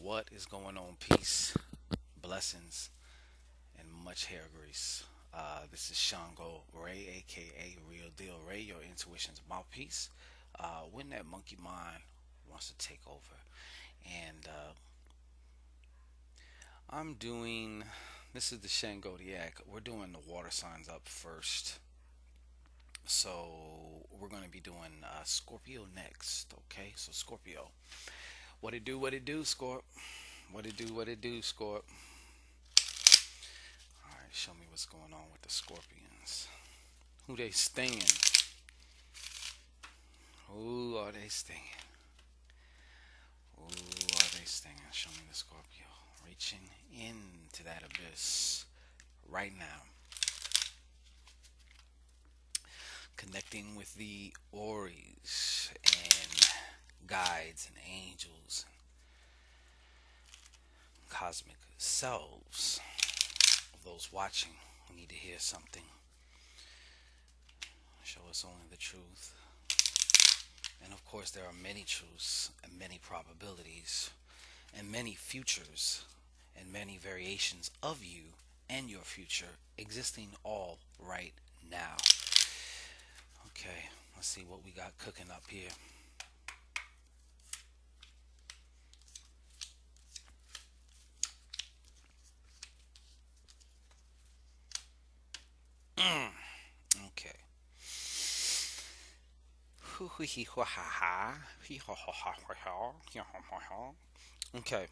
What is going on? Peace, blessings, and much hair grease. This is ShanGO Ray, aka Real Deal Ray, your intuition's mouthpiece. When that monkey mind wants to take over, and I'm doing. This is the Shangodiac. We're doing the water signs up first. So we're going to be doing Scorpio next. Okay, so Scorpio. What it do, Scorp? What it do, Scorp? Alright, show me what's going on with the Scorpions. Who they stinging? Who are they stinging? Who are they stinging? Show me the Scorpio. Reaching into that abyss right now. Connecting with the Auries and guides and angels and cosmic selves of those watching who need to hear something. Show us only the truth. And of course, there are many truths and many probabilities and many futures and many variations of you and your future existing all right now. Okay, let's see what we got cooking up here. Okay. Okay.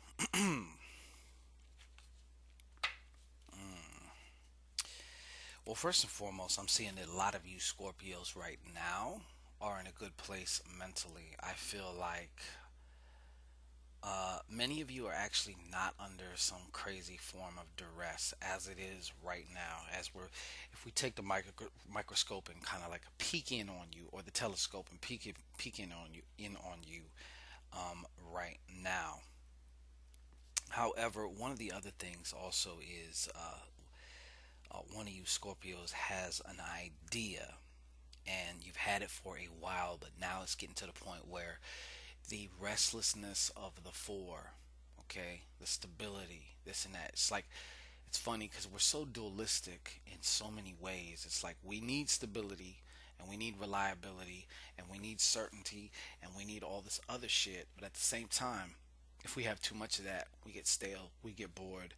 Well, first and foremost, I'm seeing that a lot of you Scorpios right now are in a good place mentally. I feel like many of you are actually not under some crazy form of duress as it is right now. If we take the microscope and kind of like peek in on you, or the telescope and peek in on you, right now. However, one of the other things also is one of you Scorpios has an idea, and you've had it for a while, but now it's getting to the point where the restlessness of the four, okay, the stability, this and that. It's funny because we're so dualistic in so many ways. It's like we need stability and we need reliability and we need certainty and we need all this other shit. But at the same time, if we have too much of that, we get stale, we get bored,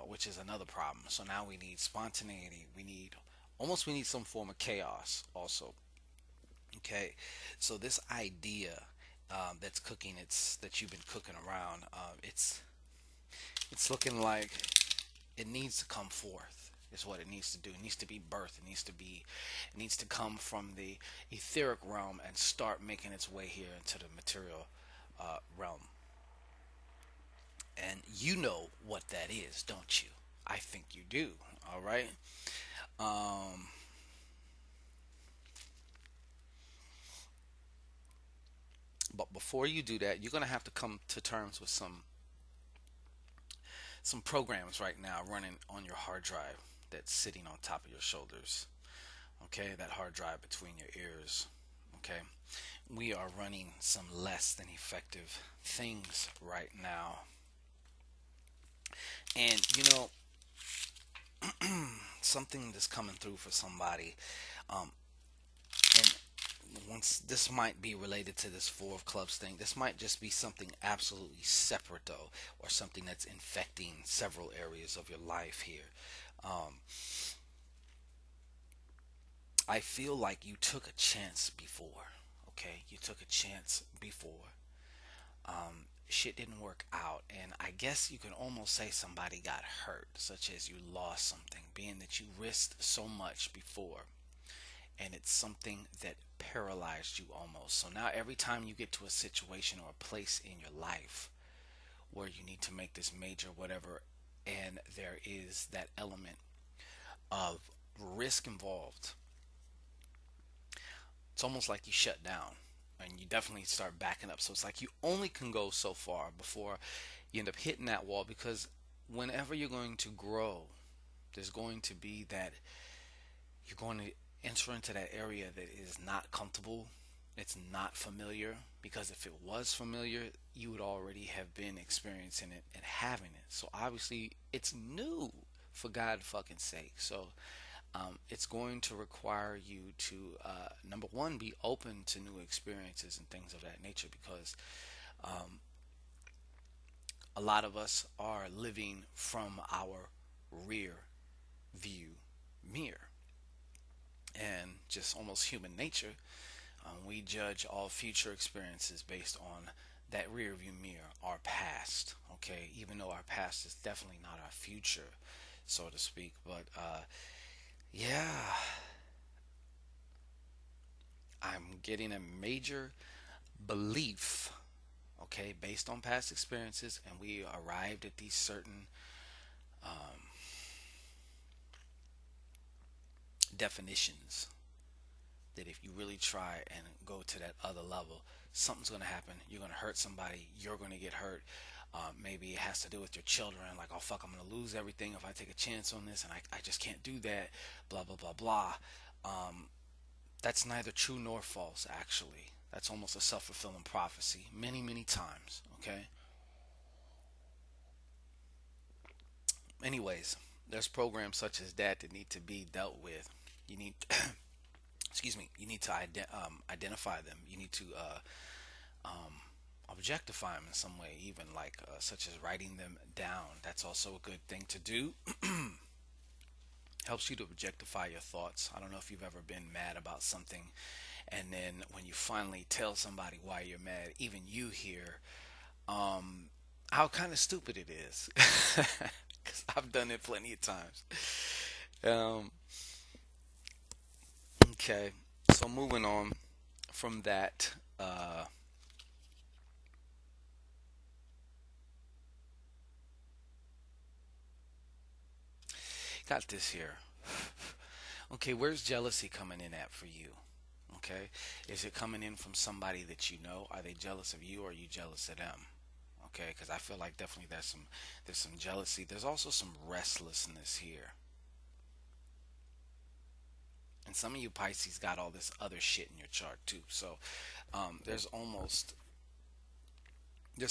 which is another problem. So now we need spontaneity. We need some form of chaos also. Okay, so this idea that's cooking, that you've been cooking around, it's looking like it needs to come forth. Is what it needs to do. It needs to be birth. It needs to come from the etheric realm and start making its way here into the material realm. And you know what that is, don't you? I think you do. All right. Um, but before you do that, you're gonna have to come to terms with some programs right now running on your hard drive that's sitting on top of your shoulders. Okay, that hard drive between your ears. Okay, we are running some less than effective things right now, and something that's coming through for somebody. Um, and once this might be related to this four of clubs thing, this might just be something absolutely separate though, or something that's infecting several areas of your life here. Um, I feel like you took a chance before. Okay, you took a chance before. Shit didn't work out, and I guess you can almost say somebody got hurt, such as you lost something, being that you risked so much before, and it's something that paralyzed you almost. So now every time you get to a situation or a place in your life where you need to make this major whatever, and there is that element of risk involved, it's almost like you shut down and you definitely start backing up. So it's like you only can go so far before you end up hitting that wall, because whenever you're going to grow, there's going to be that you're going to enter into that area that is not comfortable, It's not familiar, because if it was familiar, you would already have been experiencing it and having it. So obviously, it's new, for God fucking sake. So it's going to require you to, number one, be open to new experiences and things of that nature, because um, a lot of us are living from our rear view mirror, and just almost human nature. We judge all future experiences based on that rear view mirror, our past. Okay, even though our past is definitely not our future, so to speak. But yeah, I'm getting a major belief, okay, based on past experiences, and we arrived at these certain um, definitions, that if you really try and go to that other level, something's going to happen. You're going to hurt somebody. You're going to get hurt. Maybe it has to do with your children. Like, oh, fuck, I'm going to lose everything if I take a chance on this, and I just can't do that. Blah, blah, blah, blah. That's neither true nor false, actually. That's almost a self fulfilling prophecy many, many times. Okay? Anyways, there's programs such as that that need to be dealt with. You need, excuse me, you need to identify them. You need to um, objectify them in some way, even like such as writing them down. That's also a good thing to do. Helps you to objectify your thoughts. I don't know if you've ever been mad about something, and then when you finally tell somebody why you're mad, even you hear um, how kind of stupid it is. Because I've done it plenty of times. Um, okay, so moving on from that. Got this here. Okay, where's jealousy coming in at for you? Okay, is it coming in from somebody that you know? Are they jealous of you, or are you jealous of them? Okay, because I feel like definitely there's some jealousy. There's also some restlessness here, and some of you Pisces got all this other shit in your chart too. So there's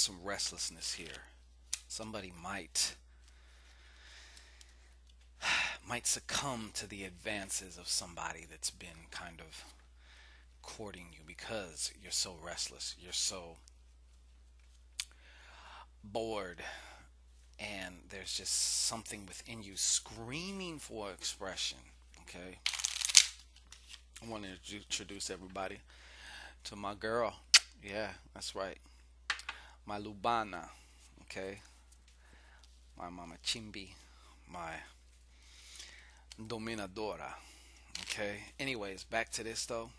some restlessness here. Somebody might succumb to the advances of somebody that's been kind of courting you, because you're so restless. You're so bored, and there's just something within you screaming for expression. Okay, I want to introduce everybody to my girl. Yeah, that's right, my Lubana. Okay, my Mama Chimbi, my Dominadora. Okay. Anyways, back to this though.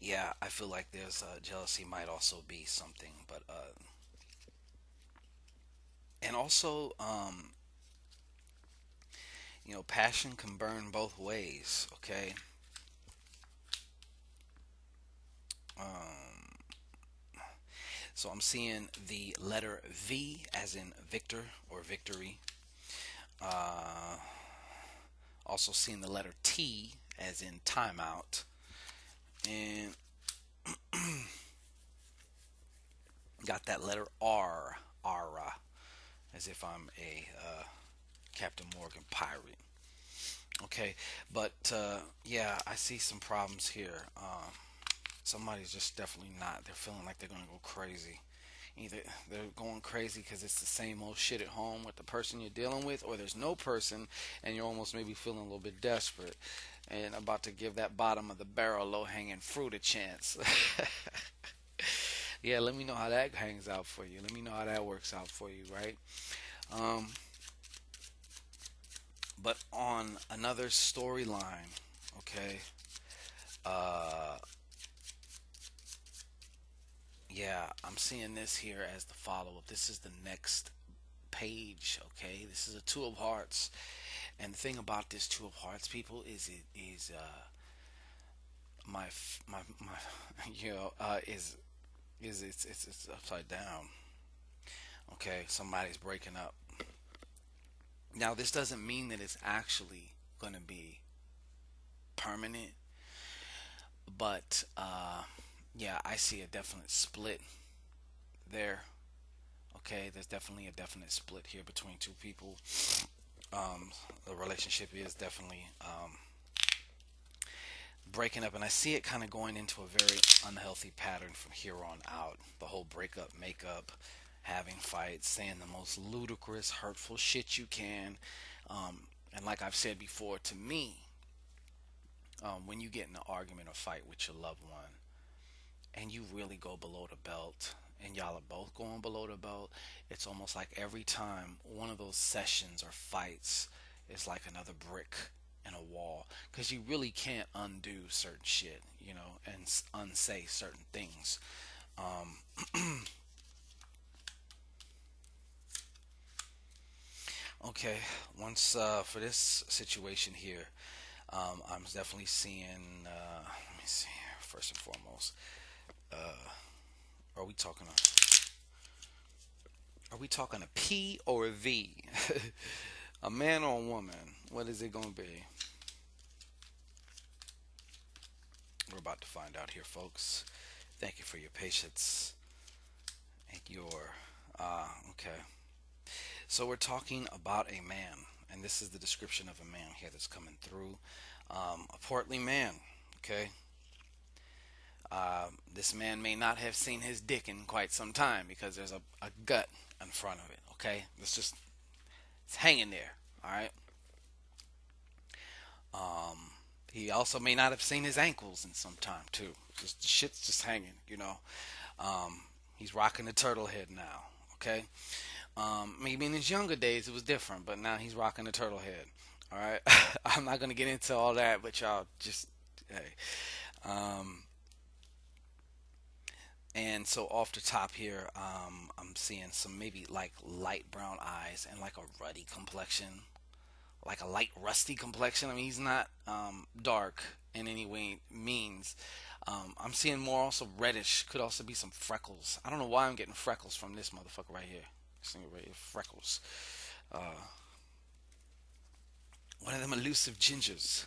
Yeah, I feel like there's jealousy might also be something, but and also passion can burn both ways. Okay. Um, so I'm seeing the letter V as in Victor or victory. Uh, Also seeing the letter T as in timeout, and got that letter R, Ara, as if I'm a Captain Morgan pirate. Okay, but yeah, I see some problems here. Somebody's just definitely not. They're feeling like they're gonna go crazy. Either they're going crazy because it's the same old shit at home with the person you're dealing with, or there's no person and you're almost maybe feeling a little bit desperate and about to give that bottom of the barrel low hanging fruit a chance. Yeah, let me know how that hangs out for you. Let me know how that works out for you, right? Um, but on another storyline, okay, uh, yeah, I'm seeing this here as the follow up. This is the next page, okay? This is a Two of Hearts. And the thing about this Two of Hearts, people, is it is my is it's upside down. Okay, somebody's breaking up. Now, this doesn't mean that it's actually going to be permanent, But yeah, I see a definite split there. Okay, there's definitely a definite split here between two people. The relationship is definitely breaking up, and I see it kind of going into a very unhealthy pattern from here on out. The whole breakup, makeup, having fights, saying the most ludicrous, hurtful shit you can. And like I've said before, to me, when you get in an argument or fight with your loved one, and you really go below the belt, and y'all are both going below the belt, it's almost like every time one of those sessions or fights is like another brick in a wall, because you really can't undo certain shit, and unsay certain things. Okay, once for this situation here, I'm definitely seeing. Let me see here. First and foremost, are we talking? Are we talking a P or a V? A man or a woman? What is it gonna be? We're about to find out here, folks. Thank you for your patience and your. Okay. So we're talking about a man, and this is the description of a man here that's coming through. A portly man. Okay. This man may not have seen his dick in quite some time because there's a gut in front of it. Okay. It's hanging there. All right. He also may not have seen his ankles in some time too. Just the shit's just hanging. Um, he's rocking the turtle head now. Okay. Maybe in his younger days it was different, but now he's rocking the turtle head. All right. I'm not gonna get into all that, but y'all just hey. Um, and so off the top here, I'm seeing some maybe like light brown eyes and like a ruddy complexion, like a light rusty complexion. I mean, he's not dark in any way means. I'm seeing more also reddish. Could also be some freckles. I don't know why I'm getting freckles from this motherfucker right here. This thing right here, freckles. Uh, One of them elusive gingers.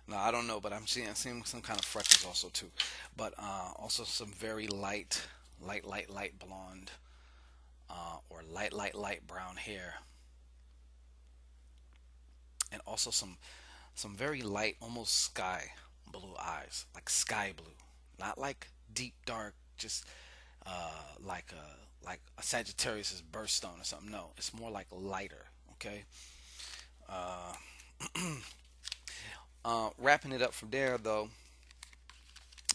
No, I don't know, but I'm seeing some kind of freckles also too. But also some very light blonde, or light brown hair, and also some very light, almost sky blue eyes, like sky blue, not like deep dark, just like a Sagittarius's birthstone or something. No, it's more like lighter. Okay. Uh, Wrapping it up from there, though,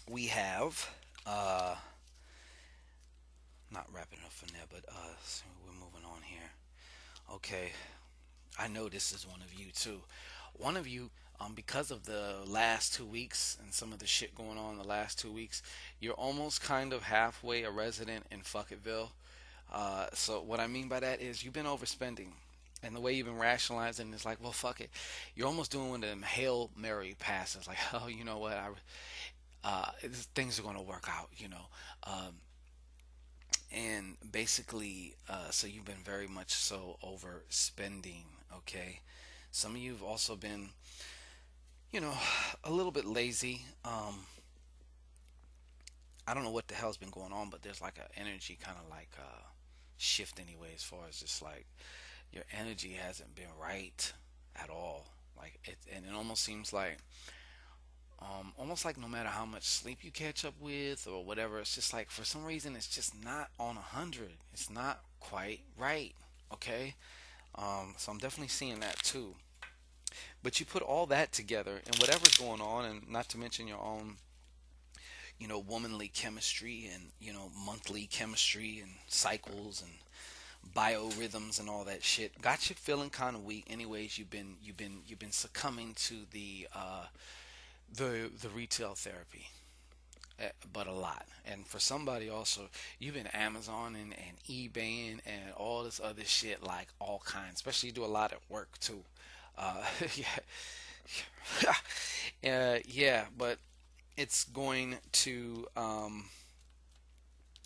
we have not wrapping it up from there, but so we're moving on here. Okay, I know this is one of you too. One of you, because of the last 2 weeks and some of the shit going on the last 2 weeks, you're almost kind of halfway a resident in Fucketville. So what I mean by that is you've been overspending. And the way you've been rationalizing is like, well, fuck it. You're almost doing one of them Hail Mary passes. Like, oh, you know what? Things are going to work out. And basically, so you've been very much so overspending. Okay. Some of you have also been, you know, a little bit lazy. I don't know what the hell's been going on, but there's like an energy kind of like shift anyway, as far as just like your energy hasn't been right at all. Like it, and it almost like no matter how much sleep you catch up with or whatever, it's just like for some reason it's just not on 100. It's not quite right. Okay, so I'm definitely seeing that too. But you put all that together and whatever's going on, and not to mention your own, womanly chemistry and monthly chemistry and cycles and biorhythms and all that shit got you feeling kind of weak. Anyways, you've been succumbing to the retail therapy, but a lot. And for somebody also, you've been Amazon and eBaying and all this other shit, like all kinds. Especially you do a lot at work too. Yeah, yeah, but it's going to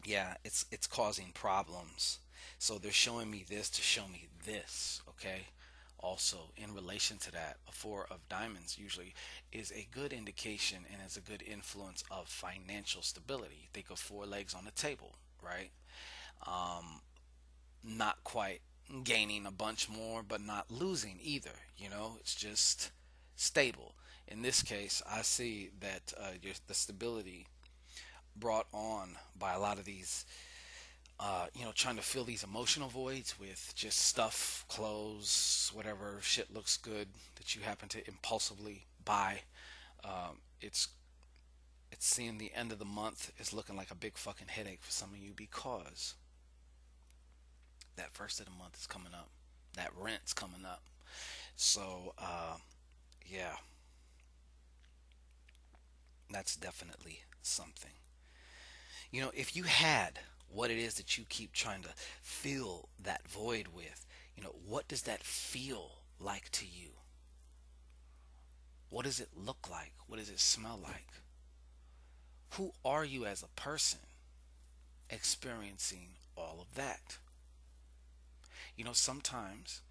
yeah, it's causing problems. So they're showing me this to show me this, okay? also in relation to that, a four of diamonds usually is a good indication and is a good influence of financial stability. Think of four legs on the table, right? Not quite gaining a bunch more, but not losing either. It's just stable. In this case, I see that the stability brought on by a lot of these, trying to fill these emotional voids with just stuff, clothes, whatever shit looks good that you happen to impulsively buy. It's seeing the end of the month is looking like a big fucking headache for some of you because that first of the month is coming up. That rent's coming up. So, yeah, that's definitely something. If you had what it is that you keep trying to fill that void with, what does that feel like to you? What does it look like? What does it smell like? Who are you as a person experiencing all of that? Sometimes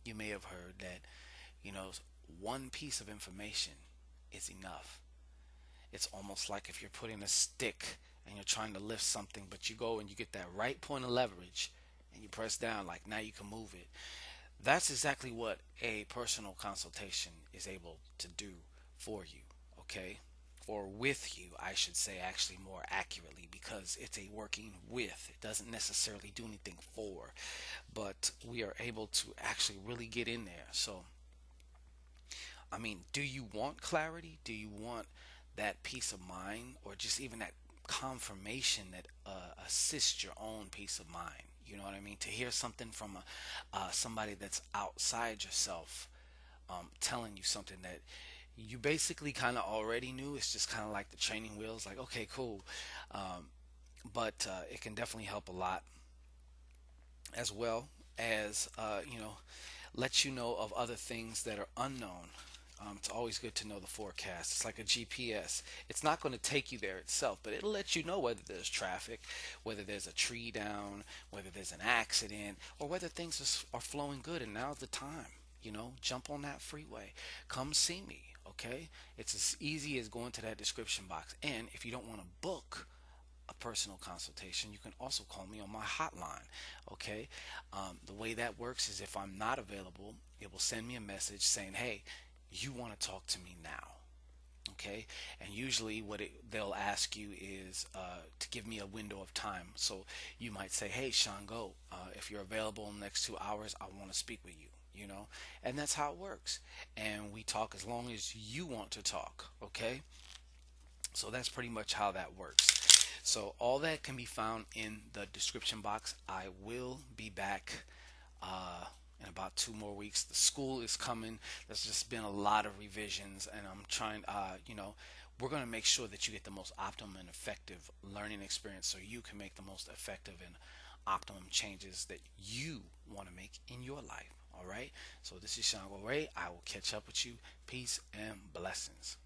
you may have heard that, you know, one piece of information is enough. It's almost like if you're putting a stick and you're trying to lift something, but you go and you get that right point of leverage and you press down, like now you can move it. That's exactly what a personal consultation is able to do for you, okay? Or with you, I should say, actually more accurately, because it's a working with. It doesn't necessarily do anything for, but we are able to actually really get in there. So, I mean, do you want clarity? Do you want that peace of mind, or just even that confirmation that assists your own peace of mind? You know what I mean? To hear something from somebody that's outside yourself, telling you something that you basically kind of already knew. It's just kind of like the training wheels. Like, okay, cool, but it can definitely help a lot, as well as let you know of other things that are unknown. It's always good to know the forecast. It's like a GPS. It's not going to take you there itself, but it'll let you know whether there's traffic, whether there's a tree down, whether there's an accident, or whether things are flowing good. And now's the time. Jump on that freeway. Come see me, okay? It's as easy as going to that description box. And if you don't want to book a personal consultation, you can also call me on my hotline. Okay, the way that works is if I'm not available, it will send me a message saying, "Hey, you want to talk to me now?" Okay, and usually they'll ask you is to give me a window of time. So you might say, "Hey, ShanGO, if you're available in the next 2 hours, I want to speak with you." And that's how it works. And we talk as long as you want to talk. Okay, so that's pretty much how that works. So all that can be found in the description box. I will be back in about 2 more weeks. The school is coming. There's just been a lot of revisions, and I'm trying. We're going to make sure that you get the most optimum and effective learning experience, so you can make the most effective and optimum changes that you want to make in your life. All right. So this is ShanGO Ray. I will catch up with you. Peace and blessings.